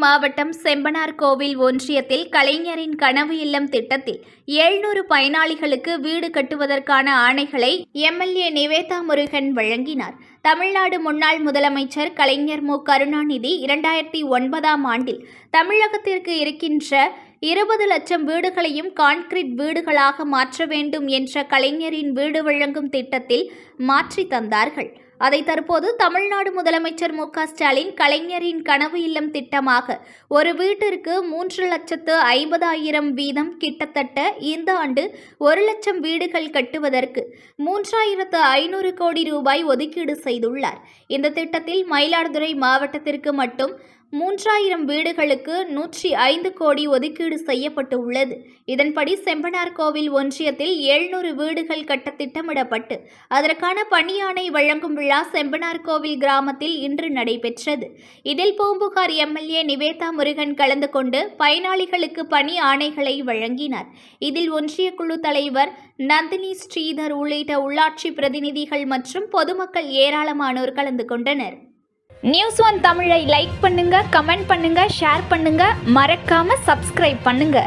மாவட்டம் செம்பனார்கோவில் ஒன்றியத்தில் கலைஞரின் கனவு இல்லம் திட்டத்தில் 700 பயனாளிகளுக்கு வீடு கட்டுவதற்கான ஆணைகளை எம்எல்ஏ நிவேதா முருகன் வழங்கினார். தமிழ்நாடு முன்னாள் முதலமைச்சர் கலைஞர் மு. கருணாநிதி 2009ஆம் ஆண்டில் தமிழகத்திற்கு இருக்கின்ற 20 லட்சம் வீடுகளையும் கான்கிரீட் வீடுகளாக மாற்ற வேண்டும் என்ற கலைஞரின் வீடு வழங்கும் திட்டத்தில் மாற்றி தந்தார்கள். அதை தற்போது தமிழ்நாடு முதலமைச்சர் மு. ஸ்டாலின் கலைஞரின் கனவு இல்லம் திட்டமாக ஒரு வீட்டிற்கு 3,50,000 வீதம் கிட்டத்தட்ட இந்த ஆண்டு 1 லட்சம் வீடுகள் கட்டுவதற்கு 3,500 கோடி ரூபாய் ஒதுக்கீடு செய்துள்ளார். இந்த திட்டத்தில் மயிலாடுதுறை மாவட்டத்திற்கு மட்டும் 3,000 வீடுகளுக்கு 105 கோடி ஒதுக்கீடு செய்யப்பட்டு உள்ளது. இதன்படி செம்பனார்கோவில் ஒன்றியத்தில் 700 வீடுகள் கட்ட திட்டமிடப்பட்டு அதற்கான பணியாணை வழங்கும் விழா செம்பனார்கோவில் கிராமத்தில் இன்று நடைபெற்றது. இதில் பூம்புகார் எம்எல்ஏ நிவேதா முருகன் கலந்து கொண்டு பயனாளிகளுக்கு பணி ஆணைகளை வழங்கினார். இதில் ஒன்றிய குழு தலைவர் நந்தினி ஸ்ரீதர் உள்ளிட்ட உள்ளாட்சி பிரதிநிதிகள் மற்றும் பொதுமக்கள் ஏராளமானோர் கலந்து கொண்டனர். News1 தமிழை லைக் பண்ணுங்க, கமெண்ட் பண்ணுங்க, ஷேர் பண்ணுங்க, மறக்காம சப்ஸ்கிரைப் பண்ணுங்க.